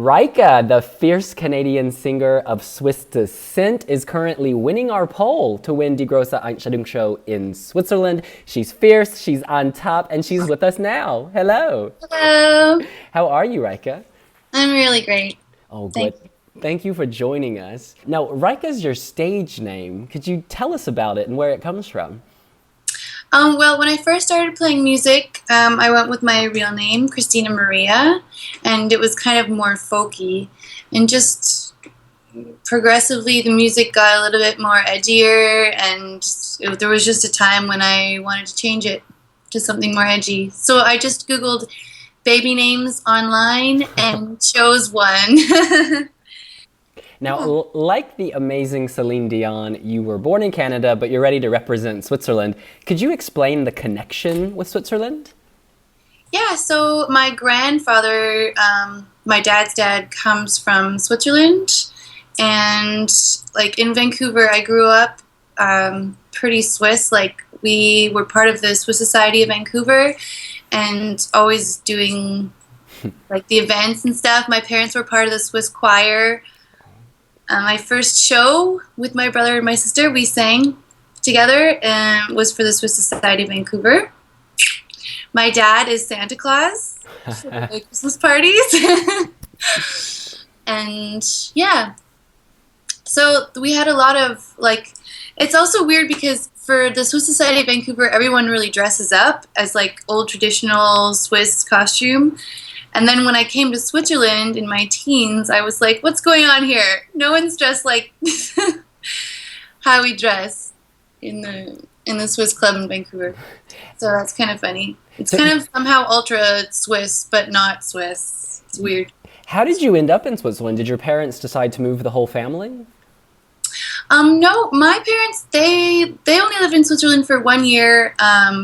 Rykka, the fierce Canadian singer of Swiss descent, is currently winning our poll to win Die Grosse Entscheidungsshow in Switzerland. She's fierce, she's on top, and she's with us now. Hello. Hello. How are you, Rykka? I'm really great. Oh, good. Thanks. Thank you for joining us. Now, Rykka's your stage name. Could you tell us about it and where it comes from? Well, when I first started playing music, I went with my real name, Christina Maria, and it was kind of more folky. And just progressively, the music got a little bit more edgier, and there was just a time when I wanted to change it to something more edgy. So I just Googled baby names online and chose one. Now, Yeah. like the amazing Celine Dion, you were born in Canada, but you're ready to represent Switzerland. Could you explain the connection with Switzerland? Yeah, so my grandfather, my dad's dad, comes from Switzerland, and like in Vancouver, I grew up pretty Swiss. Like we were part of the Swiss Society of Vancouver, and always doing like the events and stuff. My parents were part of the Swiss choir. My first show with my brother and my sister, we sang together, and was for the Swiss Society of Vancouver. My dad is Santa Claus for the Christmas parties. And yeah, so we had a lot of like, it's also weird because for the Swiss Society of Vancouver, everyone really dresses up as like old traditional Swiss costume. And then when I came to Switzerland in my teens, I was like, what's going on here? No one's dressed like how we dress in the Swiss club in Vancouver. So that's kind of funny. It's So, kind of somehow ultra Swiss, but not Swiss. It's weird. how did you end up in Switzerland? Did your parents decide to move the whole family? No, my parents they only lived in Switzerland for 1 year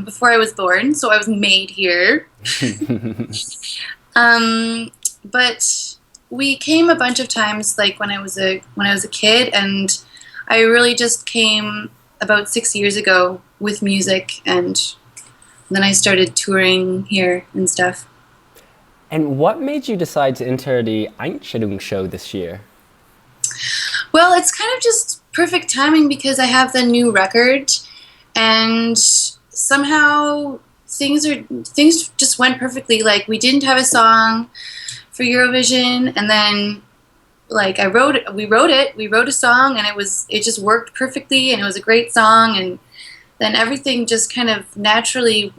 before I was born, so I was made here. But we came a bunch of times, like when I was a kid, and I really just came about 6 years ago with music, and then I started touring here and stuff. And what made you decide to enter the Einstellungsshow this year? Well, it's kind of just perfect timing because I have the new record, and somehow things just went perfectly. Like we didn't have a song for Eurovision, and then like we wrote a song, and it just worked perfectly, and it was a great song, and then everything just kind of naturally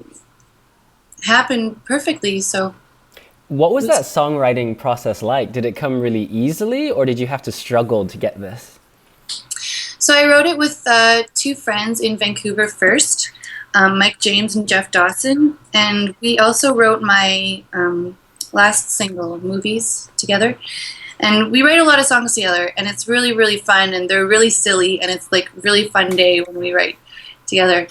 happened perfectly. So What it was that was songwriting process like? Did it come really easily, or did you have to struggle to get this? So I wrote it with two friends in Vancouver first, Mike James and Jeff Dawson, and we also wrote my last single, Movies, together. And we write a lot of songs together, and it's really, really fun, and they're really silly, and it's like really fun day when we write together.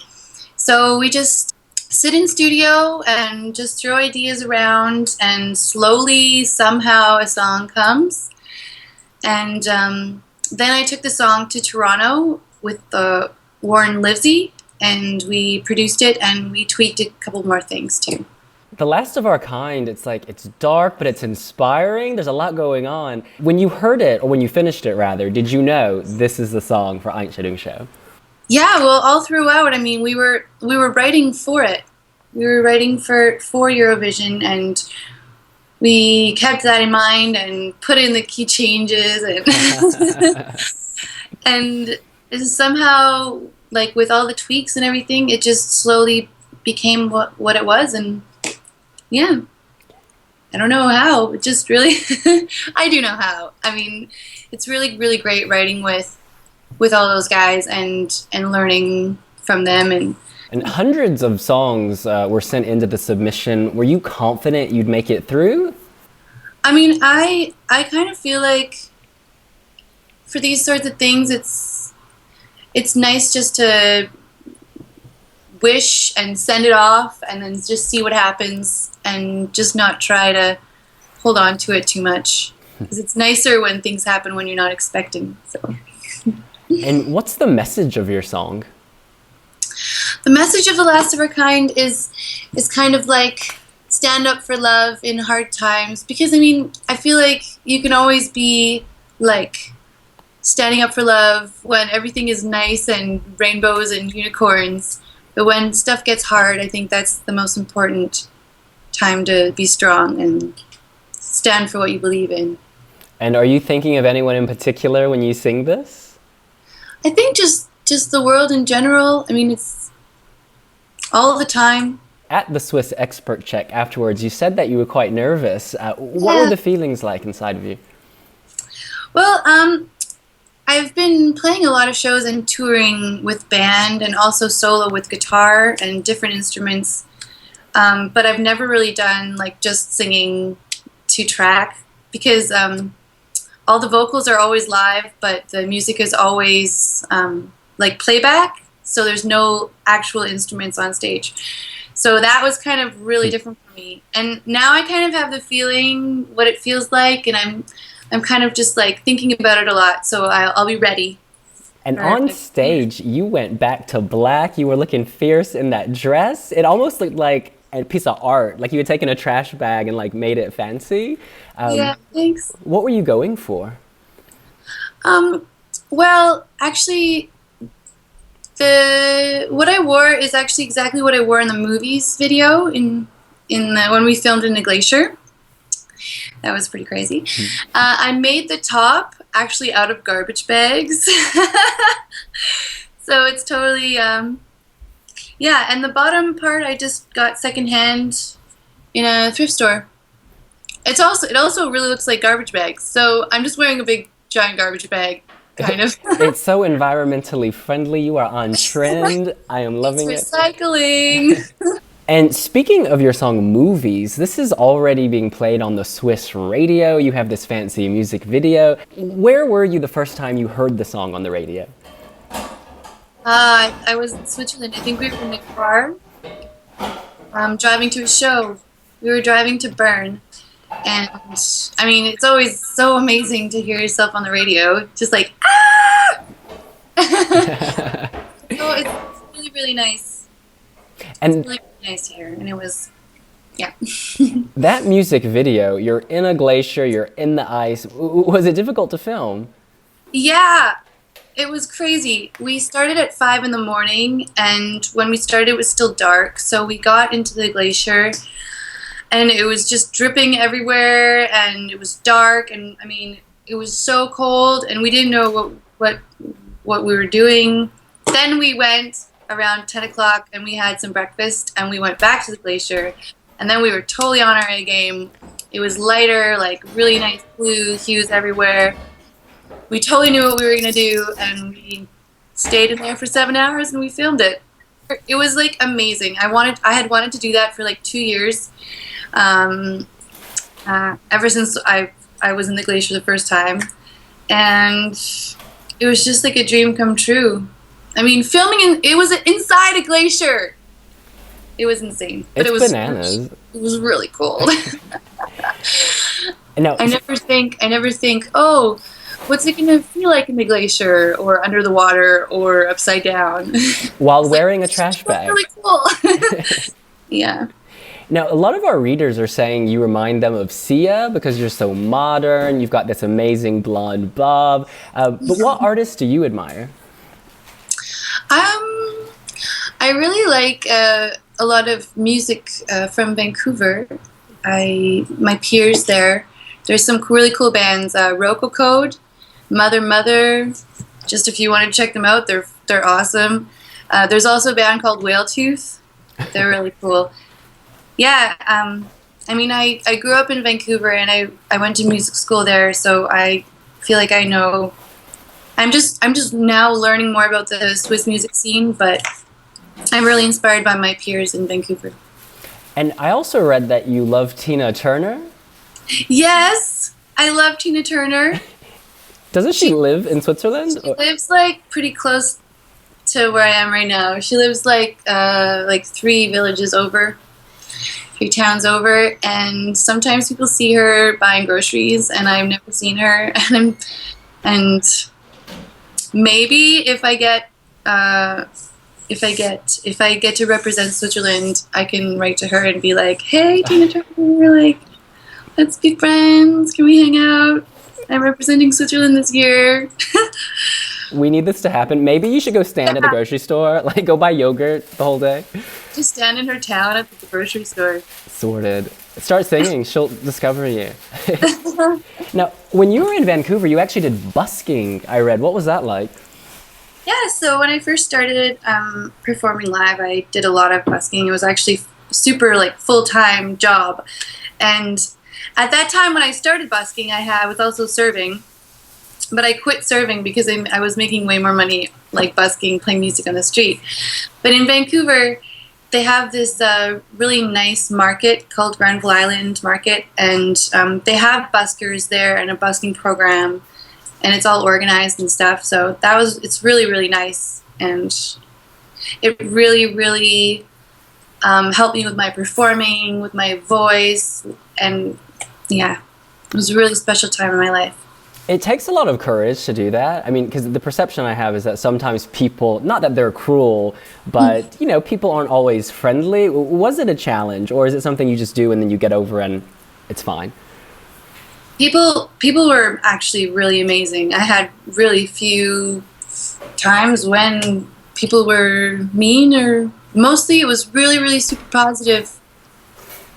So we just sit in studio and just throw ideas around, and slowly, somehow, a song comes. And then I took the song to Toronto with Warren Livesey, and we produced it, and we tweaked a couple more things too. The Last of Our Kind, it's like, it's dark, but it's inspiring. There's a lot going on. When you heard it, or when you finished it rather, did you know this is the song for Einstellungsshow? Yeah, well, all throughout, I mean, we were writing for it. We were writing for Eurovision, and we kept that in mind and put in the key changes, and somehow, like with all the tweaks and everything, it just slowly became what it was, and yeah, I don't know how. It just really, I do know how. I mean, it's really, really great writing with all those guys and learning from them. And And hundreds of songs were sent into the submission. Were you confident you'd make it through? I mean, I kind of feel like for these sorts of things, it's nice just to wish and send it off, and then just see what happens, and just not try to hold on to it too much, because it's nicer when things happen when you're not expecting. So. And what's the message of your song? The message of The Last of Our Kind is kind of like, it's stand up for love in hard times, because I mean, I feel like you can always be like standing up for love when everything is nice and rainbows and unicorns, but when stuff gets hard, I think that's the most important time to be strong and stand for what you believe in. And are you thinking of anyone in particular when you sing this? I think just the world in general. I mean, it's all the time. At the Swiss expert check afterwards, you said that you were quite nervous. What were the feelings like inside of you? Well, I've been playing a lot of shows and touring with band and also solo with guitar and different instruments, but I've never really done like just singing to track, because all the vocals are always live, but the music is always like playback, so there's no actual instruments on stage. So that was kind of really different for me. And now I kind of have the feeling what it feels like, and I'm kind of just like thinking about it a lot, so I'll be ready. And on stage, you went back to black. You were looking fierce in that dress. It almost looked like a piece of art, like you had taken a trash bag and like made it fancy. Yeah, thanks. What were you going for? Well, actually, what I wore is actually exactly what I wore in the movies video when we filmed in the glacier. That was pretty crazy. I made the top actually out of garbage bags. So it's totally, yeah, and the bottom part I just got secondhand in a thrift store. It also really looks like garbage bags. So I'm just wearing a big giant garbage bag, kind of. It's so environmentally friendly. You are on trend. I am loving it. Recycling. And speaking of your song Movies, this is already being played on the Swiss radio. You have this fancy music video. Where were you the first time you heard the song on the radio? I was in Switzerland. I think we were in the car driving to a show. We were driving to Bern. And I mean, it's always so amazing to hear yourself on the radio. Just like, ah! So it's really, really nice. And it's really nice to hear, and it was, yeah. That music video, you're in a glacier, you're in the ice. Was it difficult to film? Yeah, it was crazy. We started at 5 in the morning, and when we started it was still dark, so we got into the glacier and it was just dripping everywhere, and it was dark, and I mean, it was so cold, and we didn't know what we were doing. Then we went around 10 o'clock and we had some breakfast, and we went back to the glacier, and then we were totally on our A game. It was lighter, like really nice blue hues everywhere. We totally knew what we were gonna do, and we stayed in there for 7 hours and we filmed it. It was like amazing. I had wanted to do that for like 2 years, ever since I was in the glacier the first time, and it was just like a dream come true. I mean, it was inside a glacier. It was insane, but it was bananas. It was really cold. No, I never think, oh, what's it gonna feel like in the glacier, or under the water, or upside down, while wearing a trash bag. Really cool. Yeah. Now, a lot of our readers are saying you remind them of Sia because you're so modern. You've got this amazing blonde bob. But what artists do you admire? I really like a lot of music from Vancouver. My peers there. There's some really cool bands. Rykka Code, Mother, just if you want to check them out, they're awesome. There's also a band called Whaletooth. They're really cool. Yeah, I mean, I grew up in Vancouver, and I went to music school there, so I feel like I know. I'm just now learning more about the Swiss music scene, but I'm really inspired by my peers in Vancouver. And I also read that you love Tina Turner. Yes, I love Tina Turner. Doesn't she live in Switzerland? She lives like pretty close to where I am right now. She lives like 3 villages over, 3 towns over, and sometimes people see her buying groceries, and I've never seen her. And maybe if I get if I get to represent Switzerland, I can write to her and be like, "Hey, Tina Turner, like, let's be friends. Can we hang out? I'm representing Switzerland this year." We need this to happen. Maybe you should go stand at the grocery store, like go buy yogurt the whole day. Just stand in her town at the grocery store. Sorted. Start singing. She'll discover you. Now, when you were in Vancouver, you actually did busking, I read. What was that like? Yeah, so when I first started performing live, I did a lot of busking. It was actually super like full-time job, and at that time when I started busking, I was also serving, but I quit serving because I was making way more money like busking, playing music on the street. But in Vancouver, they have this really nice market called Granville Island Market, and they have buskers there and a busking program, and it's all organized and stuff. So it's really, really nice, and it really, really helped me with my performing, with my voice, and yeah, it was a really special time in my life. It takes a lot of courage to do that. I mean, because the perception I have is that sometimes people, not that they're cruel, but, you know, people aren't always friendly. Was it a challenge, or is it something you just do and then you get over and it's fine? People were actually really amazing. I had really few times when people were mean, or mostly it was really, really super positive.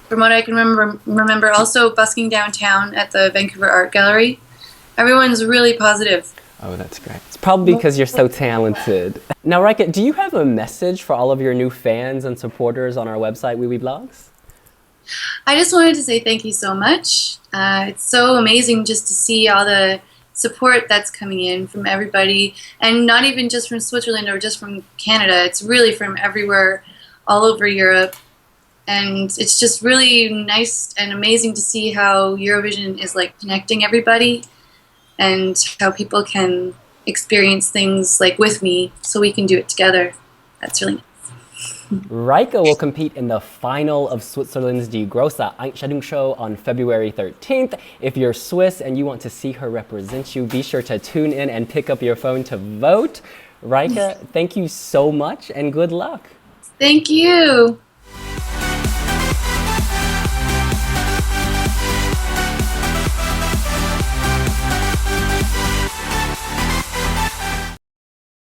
From what I can remember, also busking downtown at the Vancouver Art Gallery. Everyone's really positive. Oh, that's great. It's probably because you're so talented. Now, Rykka, do you have a message for all of your new fans and supporters on our website, wiwibloggs? I just wanted to say thank you so much. It's so amazing just to see all the support that's coming in from everybody, and not even just from Switzerland or just from Canada. It's really from everywhere, all over Europe. And it's just really nice and amazing to see how Eurovision is like connecting everybody, and how people can experience things like with me, so we can do it together. That's really nice. Reika will compete in the final of Switzerland's Die Grosse Entscheidungsshow on February 13th. If you're Swiss and you want to see her represent you, be sure to tune in and pick up your phone to vote. Reika, thank you so much and good luck. Thank you.